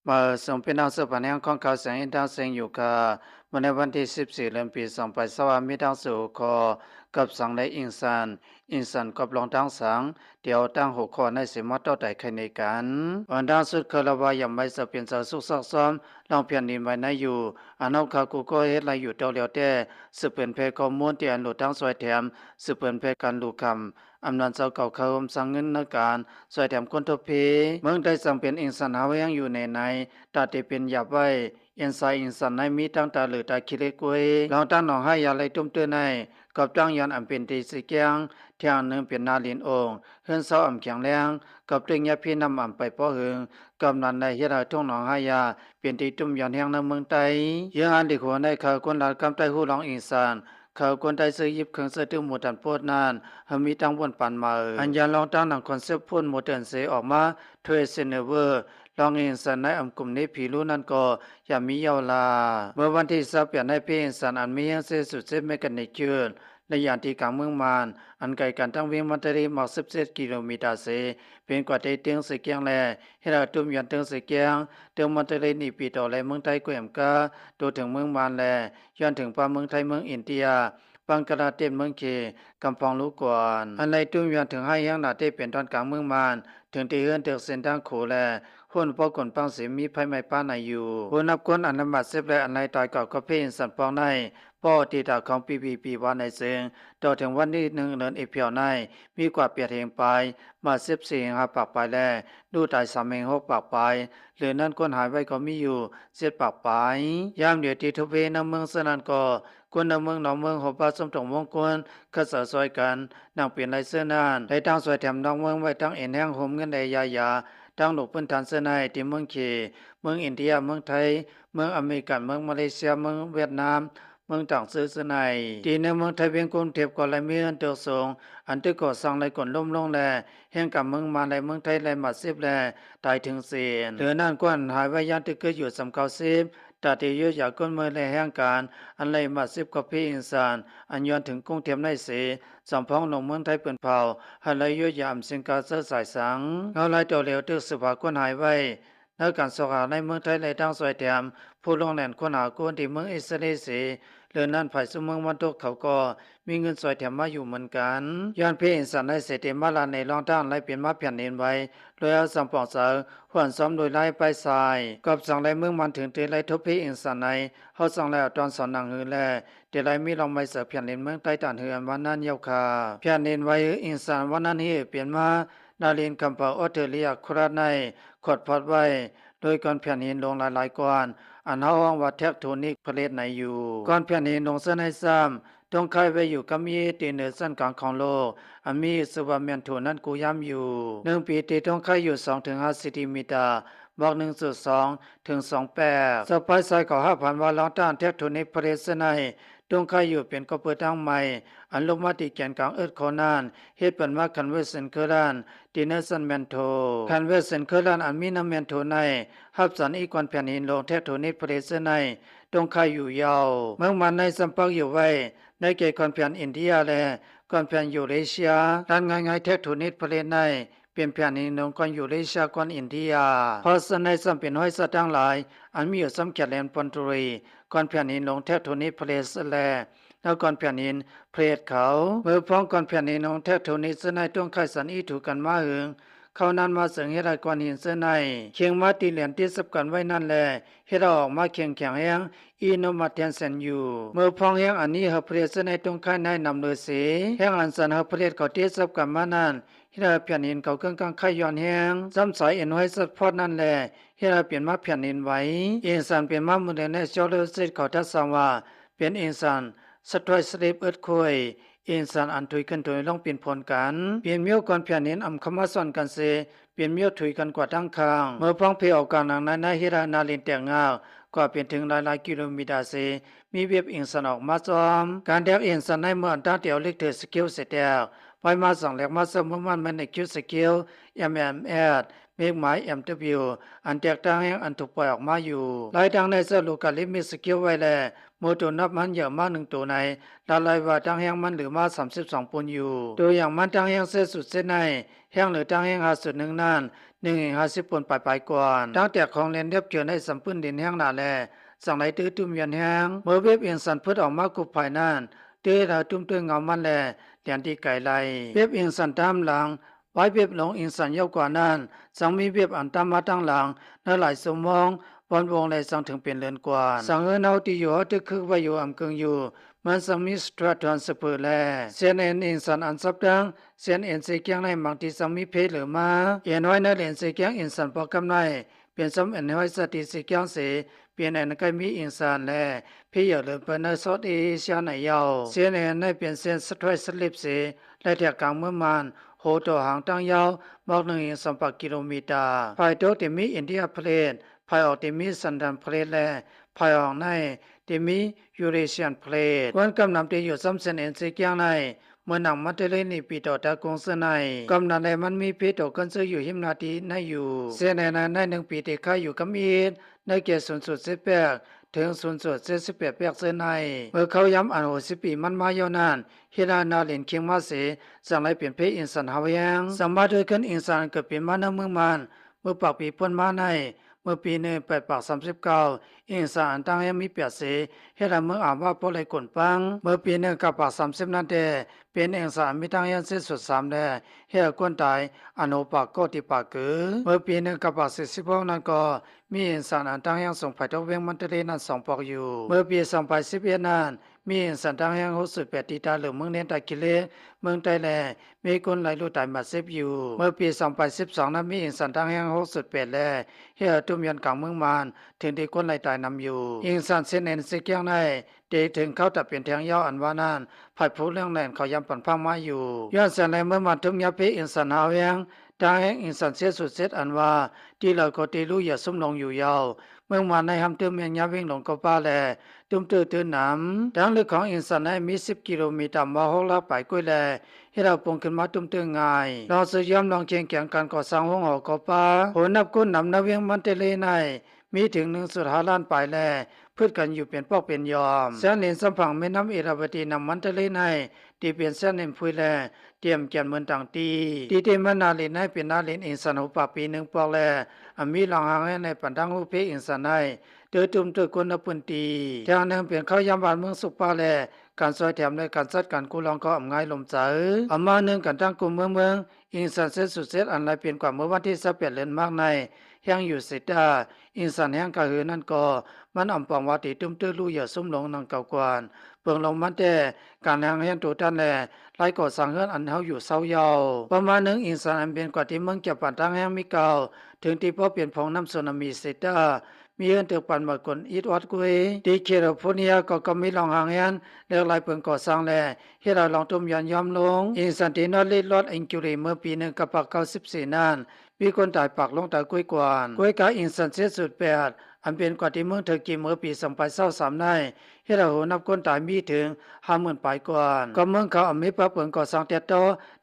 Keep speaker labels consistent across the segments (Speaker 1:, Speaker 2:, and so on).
Speaker 1: มาส่งพี่น้องสืบพันธุ์แห่งของเขาแสงอินทางเสียงอยู่ค่ะวันในวันที่14เดือนปี2020มีทางสู่คอกับสังในอิงสันกับรองทางสังเดี๋ยวตั้งหัวข้อในสิมาต่อใดใครในกันวันดางสุดคารวายังไม่สเปลี่ยนสสุขซักซ้อมลองเพียนดินไว้ในอยู่อันเอาคากูก็เฮ็ดไรอยู่เดียวเดียวแต่สืบเป็นเพข้อมูลที่อันหลุดทั้งซอยแถมสืบเป็นเพการลูกคำอำนาจเจ้าเก่าเขาสังเงินในการซอยแถมคนทุพเพเมืองได้สังเป็นอิงสันหาไว้ยังอยู่ในตาที่เป็นหยับไว้อินสันในมีตั้งตาหรือตาคิเลกุยลองตั้งหนองให้ยาไรตุ้มเตือนในกับตั้งยันอันเป็นตีสิเกียงเที่ยงหนึ่งเป็นนาลินองเฮือนเศร้าอ่ำแข็งแรงกับตึงยาพี่นำอ่ำไปป้อหึงกำนันในเฮราทุ่งหนองให้ยาเป็นตีตุ้มยันแห่งในเมืองไตยังอันดีขวในเขาคนหลานกำไตหูหลองอินสันเขาคนไทยซื้อยิบเครื่องเสื้อตึงหมดตันโพดนานหมีตั้งบนปันมาอันยันลองตั้งหนังคอนเซปต์พ่นโมเดิร์นเสออกมาเทรเซเนเวอร์ลองอินสันในอัมกลุ่มนี้ผีรู้นั่นก็อย่ามีเยาวลาเมื่อวันที่10เปลี่ยนให้พี่อินสันอันมียังเสสุดเซเมกันในเชือนในยานที่กลางเมืองมานอันไกลกันทั้งเวียงมันตรีหมอก17กิโลเมตรเศษเป็นกว่าได้เตียงสเกียงแลให้เราตุ้มยันเตียงสเกียงเตียงมันตรีนี่ปีต่อแลเมืองไทยกวมกาตัวถึงเมืองมานแลย้อนถึงป่าเมืองไทยเมืองอินเดียบังกลาเทศเมืองเคกำปองลูกกวนอันไรตุ้มยันถึงให้ยังนาเตเป็นตอนกลางเมืองมานถึงที่เฮือนเตือกเส้นทางโขแลหุ่นปอกนปังเสียมีภัยไม่ป้าในอยู่หุ่นนับคนอันนำบัดเซฟและอันไรตายเก่าก็เพ่นสันปองในป้อตีตาของปีวันในเซิงต่อถึงวันนี้1เดือนเอเพียวในมีกว่าเปียดเฮงไปมา14 5ปากไปแลดูตาย3เฮง6ปากไปหรือนั่นคนหายไว้ก็มีอยู่7ปากไปยามเดียวที่ทุเวนำเมืองสนันก็คนนำเมืองหนองเมืองหัวปลาสมตรงวงกวนกษาซอยกันนางเปลี่ยนไรเสื้อนานได้ตั้งซอยแถมน้องเมืองไว้ตั้งเอ็นแห้งโฮมเงินใดยาตั้งหลบพื้นฐานเสื้อในที่เมืองเคเมืองอินเดียเมืองไทยเมืองอเมริกันเมืองมาเลเซียเมืองเวียดนามเมืองต่างซื้อในที่ในเมืองไทยเวียงกรุงเทพก็เลยมีอันเตอร์สงอันที่ก่อสร้างในก่อนล่มลงแลแห่งกับเมืองมาในเมืองไทยและมาสิบแลตายถึงเสียนเหลือนั่นกวนหายไว้ยันที่เกิดอยู่สำเกาสิบตาที่ยืดอยากก้นเมืองในแห่งการอันเลยมาสิบกับพี่อินสานอันย้อนถึงกรุงเทพในเสียสำพ้องลงเมืองไทยเปิ่นเผาอันเลยยืดยามสิงกาเสสายสังเอาไล่ตัวเหลวตึกสภาก้นหายไว้ในการสกาในเมืองไทยในทางสวยแถมผู้ลงแหลนคนหากวนที่เมืองอิสราเอลเสียเรื่องนั้นฝ่ายสมเมืองวันตกเขาก็มีเงินสวยแถมมาอยู่เหมือนกันย้อนพี่อินสานในเสติมาลาในรองด้านไล่เปลี่ยนมาเปลี่ยนเน้นไว้โดยเอาสัมปองเสาหวนซ้อมโดยไล่ไปสายกับสั่งไล่เมืองมันถึงเตไล่ทบพี่อินสานในเขาสั่งแล้วตอนสอนหนังหือแลเตไล่มีลองไม่เสือเพียนเน้นเมืองใต้ด่านเฮือนวันนั้นเยาคาเพียนเน้นไว้อินสานวันนั้นเฮเปลี่ยนมานาเรียนคำเป่าออสเตรเลียคราในขดพอดไว้โดยก่อนเพียนเห็นลงหลายๆก่อนอันเฮาห้องว่าแทคโทนิกผลิตไหนอยู่ก่อนเพียนเห็นลงเส้นให้ซ้ำต้องคายไว้อยู่กับมีตีเหนือเส้นกลางของโลกอันมีสวาเมียนโทนั้นกูย้ำอยู่1 ปีตีต้องคายอยู่2 ถึง 5 เซนติเมตรบอก1.2 ถึง 2.8สไปไซก็5,000ว่าลองต้านแทคโทนิกผลิตเส้นให้ต้องคายอยู่เป็นก็เปิดทางใหม่อันลงมาที่แกนกลางโคอนานเฮ็ดเป็นว่าคันเวสันเคอรานดิเนสันแมนโทคันเวสันเคอรานอันมีน้ำแมนโทในฮับสันอีกวันแผ่นหินลงแทคโทนิกผลิตเส้นให้ต้องคายอยู่ยาวเมืองมันในสัมปักอยู่ไว้ในเขตคอนแผ่นอินเดียและคอนแผ่นยูเรเชียด้านง่ายๆแทคโทนิกผลิตในเป็นแผ่นหินลงคอนยูเรเชียคอนอินเดียเพราะสในสัมเป็นห้อยสัตว์ทั้งหลายอันมีอยู่สำแขนแลนปอนตุรีคอนแผ่นหินลงแทคโทนิกผลิตแลแล้วก่อนแผ่นดินเพลดเขาเมื่อพ้องก่อนแผ่นดินของแทคโทนิสในต้องไขสันอีถูกกันมาหึงเขานั้นมาเสงเฮรายกวนหินเสในเคียงมาตีเหรียญที่สับกันไว้นั่นแลเฮราออกมาเคียงแข็งแห้งอีโนมาเทนเซนอยู่เมื่อพ้องแห้งอันนี้เฮเพลสในต้องไขในนำโดยเสแห้งอันสันเฮเพลสเขาที่สับกันมานั้นเฮราแผ่นดินเขาเครื่องกลางไขย้อนแห้งซ้ำสายเอ็นไว้สัดพอดนั่นแลเฮราเปลี่ยนมาแผ่นดินไว้เอ็นสันเปลี่ยนมามุเดนในจอเลสิตเขาทัศสังว่าเป็นเอ็นสันสตรอยสเลปเอิร์ธคุยอินสันอันถุยกันถุยลองเปลี่ยนผลกันเปลี่ยนเมียวก่อนเพียนเน้นอำคำว่าซ่อนกันเสเปลี่ยนเมียวถุยกันกว่าทั้งคางเมื่อพ้องเพอออกกลางนางในฮิรานาลินแต่งงาวกว่าเปลี่ยนถึงหลายกิโลเมตรเสมีเว็บอินสันออกมาซ้อมการแดกอินสันในเมื่ออันตั้งเดียวเล็กเถอสกิลเสร็จแล้วไปมาสองแหลกมาเสริมมันในคิวสกิล MMS เมฆหมาย MW อันแตกต่างแห่งอันถูกปล่อยออกมาอยู่หลายทางในเสลูกาลิมิสกิลไว้แล้วโมตัวนับมันเยอะมาก1ตัวในลาลายว่าทางแห่งมันเหลือมา32 ปนอยู่ตัวอย่างมันทางแห่งเสสุดเส้นในแห่งหรือทางแห่งหาสุดหนึ่งนั่น 150ปนปลายๆกวนตั้งแต่ของเรียนเรียบเจือในสัมพื้นดินแห้งหนาแลสั่งไหลตื้อตุ้มยันแห้งเมื่อเว็บอินสันพืชออกมากุบภายนั่นตื้อเราตุ้มตื้อเงามันแลเลียนที่ไก่ไหลเว็บอินสันตามหลังไว้เว็บหลงอินสันเยาวกว่านั้นสังมีเว็บอันตามมาตั้งหลังในหลายสมองบอลวงเลยสังถึงเป็นเรือนกว่าสังเอินเอาที่อยู่ตึกคือว่าอยู่อำเกิงอยู่มันสังมีสตรัทอนสเปอร์แลเซียนเอ็นอินสันอันซับดังเซียนเอ็นเซเกียงในบางที่สังมีเพหรือมาเอ็นไว้ในเหรียญเซเกียงอินสันปอกำในเป็นสมเอ็นไว้สติเซเกียงเสเปลี่ยนเอ็นก็มีอินสันแลพี่อยู่เลยเป็นในซอดเอเชียในยาวเซียนเอ็นในเปลี่ยนเส้นสตรายสลิปเสและแถกกลางเมื่อมันโหตัวหางตั้งยาวมาก1.2กิโลเมตรภายโตที่มีอินเดียเพลนภายออกที่มีสันดันเพลนและภายออกในที่มียูเรเชียนเพลนวันกำนำที่อยู่ซ้ำเส้นเอ็นเซเกียงในเมื่อหนังมัตเลนีปีต่อตากงเสในกำนันในมันมีเพโตกันซื้ออยู่หิมนาทีในอยู่เสนใน1ปีที่ข้าอยู่กับมีดในเกียรติ0.18ถึง0.78เปียกเสในเมื่อเขาย้ำอัน60ปีมันมาเยาวนานเฮนานาเลินเคียงมาเสสั่งไรเปลี่ยนเพอินสันหาวยังสามารถด้วยกันอินสันเกิดเป็นมาในเมืองมันเมื่อปากปีพ้นมาในเมื่อปี1839อินสันตั้งยังมีเปียเสเฮราเมืองอ่านว่าพอเลยกลปังเมื่อปี1930นั้นเดเป็นเองสารมีตั้งยันเส้นสุด3แลเฮรากวนตายอนุปากก็ติปากเกือเมื่อปี1946นั้นก็มีอินสารอันตั้งยังส่งไปตะเวงมันเตเลนั้น2ปอกอยู่เมื่อปี2011นั้นมีอินสันตั้งยัง68ตีตาหรือเมืองเนตากิเลเมืองไตแลมีคนหลายรู้ตายมาเซฟอยู่เมื่อปี2012นั้นมีอินสันตั้งยัง68แลเฮรตุ้มยันกลางเมืองมานถึงที่คนหลายตายนำอยู่อินสันเซนเอ็นซิเกียงในเดถึงเข้าตัดเปลี่ยนแทงยาวอันว่านั้นภายผู้เรื่องแหลนเขายำปันพังมาอยู่ย้อนเสียในเมื่อมาทุมยาเพอินสันหาเวียงทางแห่งอินสันเสียสุดเซตอันว่าที่เราก็ตีรู้อย่าซุ่มลงอยู่ยาวเมื่อมาในหำเติมเมียงยาวิ่งลงก็ป้าแลตุ้มตื่นน้ำทางลึกของอินสันในมี10กิโลเมตรมา6ลักไปกุ้ยแลให้เราปงขึ้นมาตุ้มตื่นง่ายลองซื้อยอมลองเชียงแข่งการก่อสร้างห้องหอก็ป้าโหนับกุ้นนำนาเวียงมันเตเลในมีถึง1.5 ล้านไปแลพืชกันอยู่เป็นปอกเป็นยอมเส้นเนินสัมผังแม่น้ำเอราวัตีนำมันทะเลในที่เป็นเส้นเนินพุยแลเตรียมแก่นเมืองต่างตีที่เตมันนาลินให้เป็นนาลินอินสันหุปปี1ปอกแลมีหลังหางในปันดังอุเพอินสันในเดือตุมตุกุนปุนตีทางนึงเปลี่ยนเข้ายามบ้านเมืองสุปาแลการซอยแถมในการจัดการกุลองก็อำง่ายลมใจมาหนึ่งกันตั้งกลุ่มเมืองอินสันเซสุดเซตอันไรเปลี่ยนกว่าเมื่อวันที่18เดือนมากในยังอยู่เสดาอินสันแห่งกะหือนั่นก็มันอำปองว่าติตุ้มตื้อลู่อย่าซุ่มลงนังเก่ากวนเปิงลงมันแต่การแห่งเฮียนตัวท่านแลไล่ก่อสร้างเฮือนอันเฮาอยู่เศร้ายาวประมาณนึงอินสันอันเป็นกว่าที่เมืองจะปันตั้งแห่งมีเก่าถึงที่พอเปลี่ยนพองน้ำสึนามิเสดามีเฮือนตึกปันหมดคนอีดวัดกุยที่แคลิฟอร์เนียก็มีลองหางเฮียนเลือกไล่เปิงก่อสร้างแลให้เราลองตุ้มยันยอมลงอินสันตินอลิดลอดอิงกิรีเมื่อปี1994นั้นมีคนตายปากลงตายกุ้ยกวนกุ้ยกาอินสันเซสุด8อันเป็นกว่าที่เมืองเทอร์กีเมื่อปี2023ได้ให้เรานับคนตายมีถึง50,000ปลายกวนก็เมืองเขาอเมริกาเปิงก่อสร้างแต่โต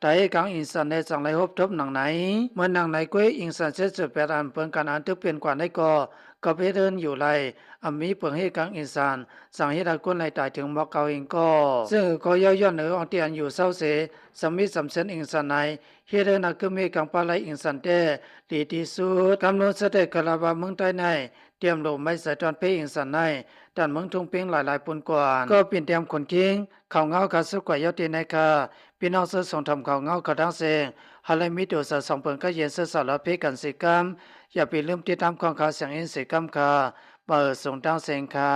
Speaker 1: แต่ให้กลางอินสันในสังไหลฮบทบหนังไหนเมื่อหนังไหนกุ้ยอินสันเซสุด8อันเปิงการอ่านทึกเป็นกว่าในก็ไปเดินอยู่ไรมีเปิงให้กลางอินสันสั่งให้เราคนไหลตายถึงบอกเก่าเองก็ซึ่งก็ย่อเหนือออกเตียนอยู่เศร้าเสสมิสำเซนอินสันในเฮเดนักเมกังปาไลอินสันเตดีที่สุดกำหนดสเตกลาบาเมืองใต้ในเตรียมลมไม่ใส่ตอนเพอินสันในด้านเมืองทุ่งเพียงหลายปุ่นกว่าก็เปลี่ยนเตรียมขนคิงเขาเงาคาสุกว่ายอดตีในคาพี่น้องเสือส่งทำเขาเงาเขาดังเซงฮาเลมิโดสะสองเปิงก็เย็นเสือสารเพกันสิกรรมอย่าไปลืมติดตามของข่าวเสียงอินสิกรรมค่ะเปิดส่งดังเซงค่ะ